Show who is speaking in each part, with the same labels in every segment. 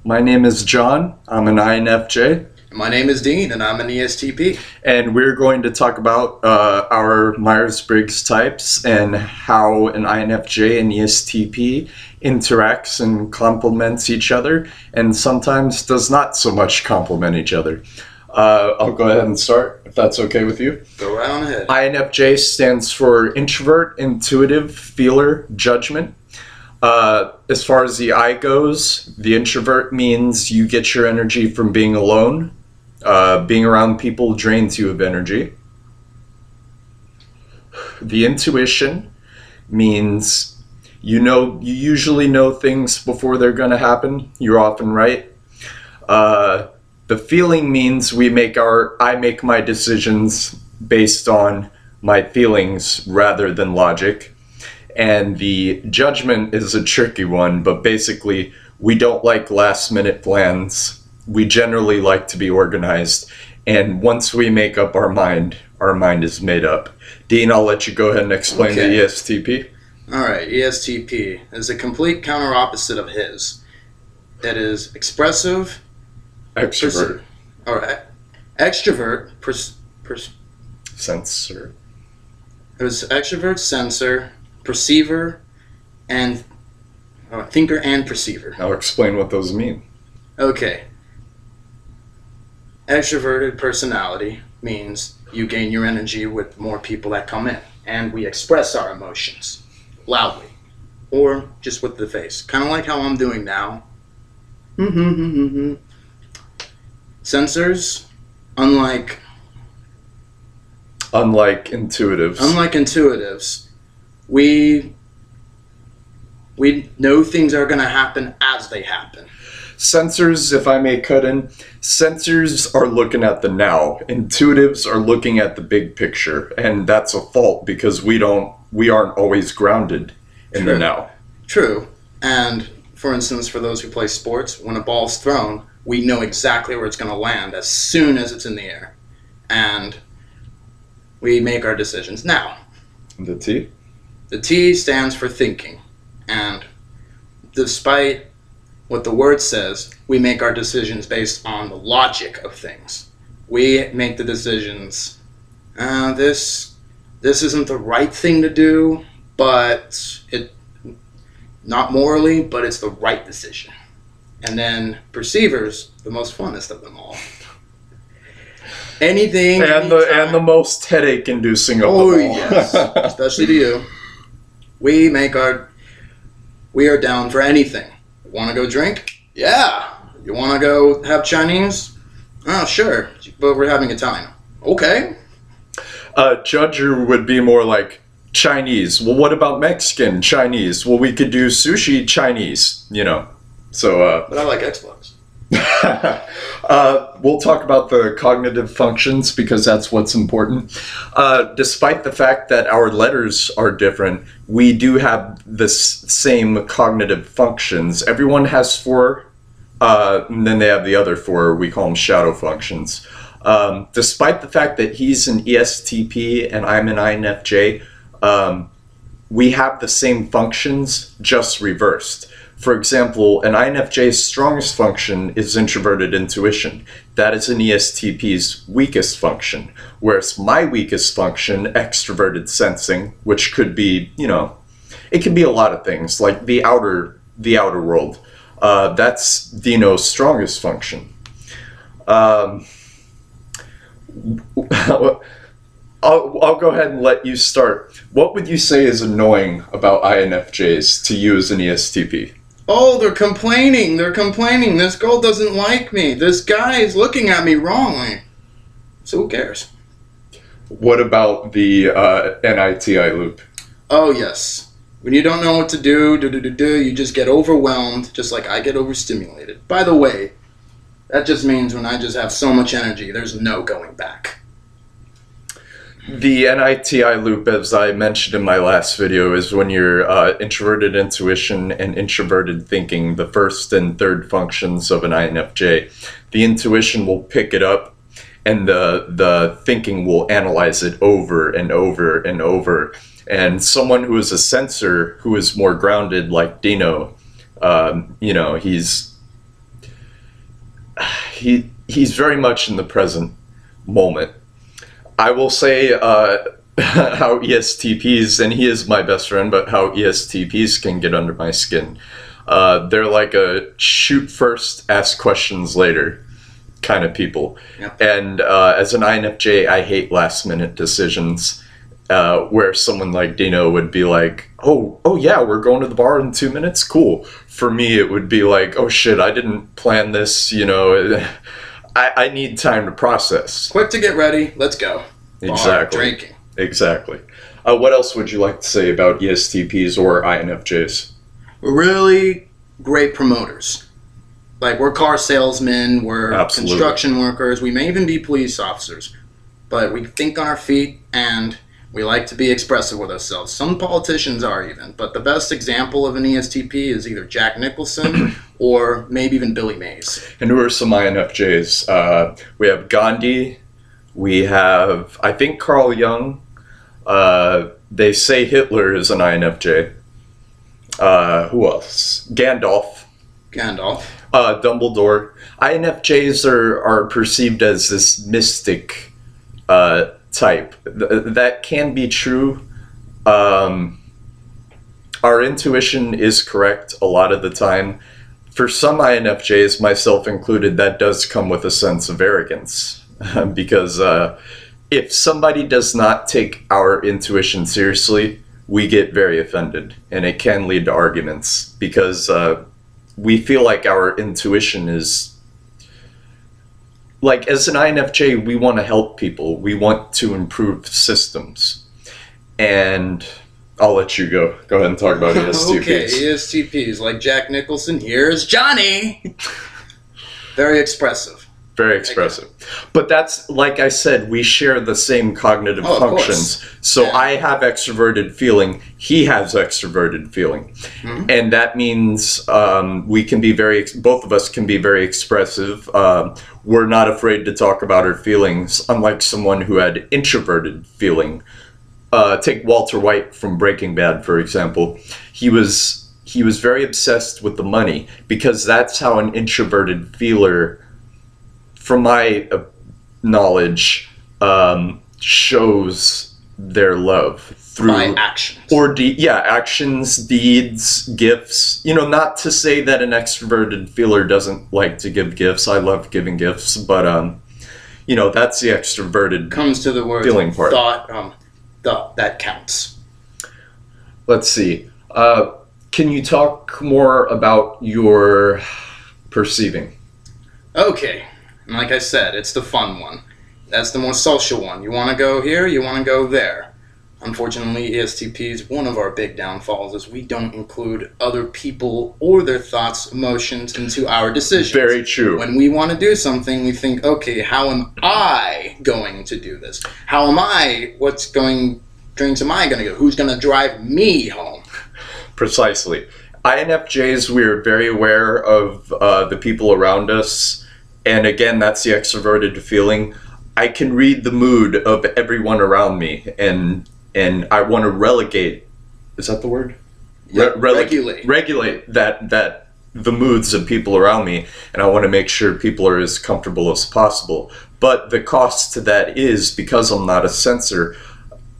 Speaker 1: My name is John. I'm an INFJ.
Speaker 2: My name is Dean, and I'm an ESTP.
Speaker 1: And we're going to talk about our Myers-Briggs types and how an INFJ and ESTP interacts and complements each other, and sometimes does not so much complement each other. I'll go ahead and start, if that's okay with you.
Speaker 2: Go right on ahead.
Speaker 1: INFJ stands for introvert, intuitive, feeler, judgment. As far as the I goes, the introvert means you get your energy from being alone. Being around people drains you of energy. The intuition means you usually know things before they're going to happen. You're often right. The feeling means I make my decisions based on my feelings rather than logic. And the judgment is a tricky one, but basically we don't like last minute plans. We generally like to be organized, and once we make up our mind is made up. Dean, I'll let you go ahead and explain the ESTP.
Speaker 2: Alright, ESTP is a complete counter opposite of his. It is expressive.
Speaker 1: Extrovert.
Speaker 2: Alright. Extrovert.
Speaker 1: Sensor.
Speaker 2: It was extrovert, sensor, perceiver, and thinker and perceiver.
Speaker 1: I'll explain what those mean.
Speaker 2: Okay. Extroverted personality means you gain your energy with more people that come in, and we express our emotions loudly or just with the face, kind of like how I'm doing now. Sensors, unlike intuitives, we know things are going to happen as they happen.
Speaker 1: Sensors, if I may cut in, sensors are looking at the now. Intuitives are looking at the big picture, and that's a fault because we aren't always grounded in the now.
Speaker 2: True. And for instance, for those who play sports, when a ball's thrown, we know exactly where it's going to land as soon as it's in the air. And we make our decisions now.
Speaker 1: The T?
Speaker 2: The T stands for thinking. And despite what the word says, we make our decisions based on the logic of things. We make the decisions, this isn't the right thing to do, but not morally, but it's the right decision. And then perceivers, the most funnest of them all. Anything.
Speaker 1: And the most headache-inducing of them all.
Speaker 2: Oh yes, especially to you. We are down for anything. Want to go drink? Yeah. You want to go have Chinese? Oh, sure. But we're having Italian. Okay.
Speaker 1: Judger would be more like Chinese. Well, what about Mexican? Chinese. Well, we could do sushi Chinese, So,
Speaker 2: but I like Xbox.
Speaker 1: We'll talk about the cognitive functions because that's what's important. Despite the fact that our letters are different, we do have the same cognitive functions. Everyone has 4, and then they have the other 4. We call them shadow functions. Despite the fact that he's an ESTP and I'm an INFJ, we have the same functions, just reversed. For example, an INFJ's strongest function is introverted intuition. That is an ESTP's weakest function. Whereas my weakest function, extroverted sensing, which could be, it can be a lot of things, like the outer world. That's Dino's strongest function. I'll go ahead and let you start. What would you say is annoying about INFJs to you as an ESTP?
Speaker 2: Oh, they're complaining. They're complaining. This girl doesn't like me. This guy is looking at me wrongly. So who cares?
Speaker 1: What about the NITI loop?
Speaker 2: Oh, yes. When you don't know what to do, you just get overwhelmed, just like I get overstimulated. By the way, that just means when I just have so much energy, there's no going back.
Speaker 1: The NITI loop, as I mentioned in my last video, is when you're introverted intuition and introverted thinking, the first and third functions of an INFJ. The intuition will pick it up, and the thinking will analyze it over and over and over. And someone who is a sensor, who is more grounded, like Dino, he's very much in the present moment. I will say how ESTPs, and he is my best friend, but how ESTPs can get under my skin. They're like a shoot first, ask questions later kind of people.
Speaker 2: Yep.
Speaker 1: And as an INFJ, I hate last minute decisions. Where someone like Dino would be like, oh yeah, we're going to the bar in 2 minutes? Cool. For me, it would be like, oh shit, I didn't plan this, you know. I need time to process.
Speaker 2: Quick to get ready, let's go.
Speaker 1: Exactly.
Speaker 2: Bar, drinking.
Speaker 1: Exactly. What else would you like to say about ESTPs or INFJs?
Speaker 2: We're really great promoters. Like, we're car salesmen, we're
Speaker 1: Absolutely.
Speaker 2: construction workers, we may even be police officers. But we think on our feet, and we like to be expressive with ourselves. Some politicians are even, but the best example of an ESTP is either Jack Nicholson or maybe even Billy Mays.
Speaker 1: And who are some INFJs? We have Gandhi. We have, I think, Carl Jung. They say Hitler is an INFJ. Who else? Gandalf. Dumbledore. INFJs are perceived as this mystic type. That can be true. Our intuition is correct a lot of the time. For some INFJs, myself included, that does come with a sense of arrogance. Because if somebody does not take our intuition seriously, we get very offended. And it can lead to arguments. Because we feel like our intuition is... Like, as an INFJ, we want to help people. We want to improve systems. And I'll let you go. Go ahead and talk about ESTPs.
Speaker 2: Okay, ESTPs. Like Jack Nicholson, here's Johnny! Very expressive.
Speaker 1: Very expressive. But that's, like I said, we share the same cognitive functions. So
Speaker 2: yeah.
Speaker 1: I have extroverted feeling. He has extroverted feeling. Mm-hmm. And that means we can be both of us can be very expressive. We're not afraid to talk about our feelings, unlike someone who had introverted feeling. Take Walter White from Breaking Bad, for example. He was very obsessed with the money because that's how an introverted feeler, from my knowledge, shows their love through
Speaker 2: by actions.
Speaker 1: Actions, deeds, gifts. You know, not to say that an extroverted feeler doesn't like to give gifts. I love giving gifts, but you know, that's the extroverted
Speaker 2: comes to the word
Speaker 1: feeling part.
Speaker 2: Thought that counts.
Speaker 1: Let's see. Can you talk more about your perceiving?
Speaker 2: Okay. And like I said, it's the fun one. That's the more social one. You want to go here, you want to go there. Unfortunately, ESTPs, one of our big downfalls is we don't include other people or their thoughts, emotions into our decisions.
Speaker 1: Very true.
Speaker 2: When we want to do something, we think, okay, how am I going to do this? How am I, drinks am I going to go? Who's going to drive me home?
Speaker 1: Precisely. INFJs, we're very aware of the people around us. And again, that's the extroverted feeling. I can read the mood of everyone around me, and I want to relegate. Is that the word?
Speaker 2: Yeah, regulate
Speaker 1: that the moods of people around me, and I want to make sure people are as comfortable as possible. But the cost to that is, because I'm not a sensor,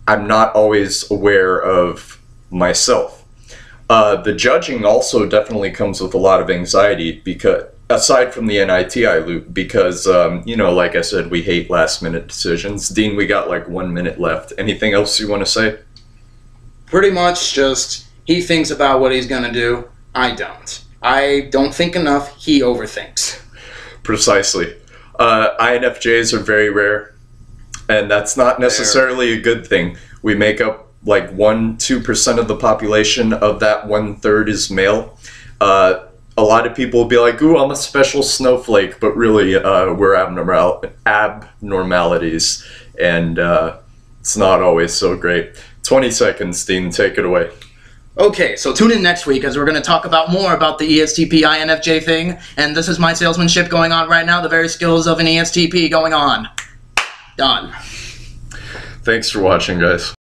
Speaker 1: I'm not always aware of myself. The judging also definitely comes with a lot of anxiety, because aside from the NITI loop, because, you know, like I said, we hate last-minute decisions. Dean, we got like 1 minute left. Anything else you want to say?
Speaker 2: Pretty much just, he thinks about what he's going to do. I don't. I don't think enough. He overthinks.
Speaker 1: Precisely. INFJs are very rare, and that's not necessarily a good thing. We make up like 1-2% of the population. Of that, 1/3 is male. A lot of people will be like, ooh, I'm a special snowflake, but really we're abnormalities, and it's not always so great. 20 seconds, Dean, take it away.
Speaker 2: Okay, so tune in next week as we're going to talk about more about the ESTP INFJ thing, and this is my salesmanship going on right now, the very skills of an ESTP going on. Done.
Speaker 1: Thanks for watching, guys.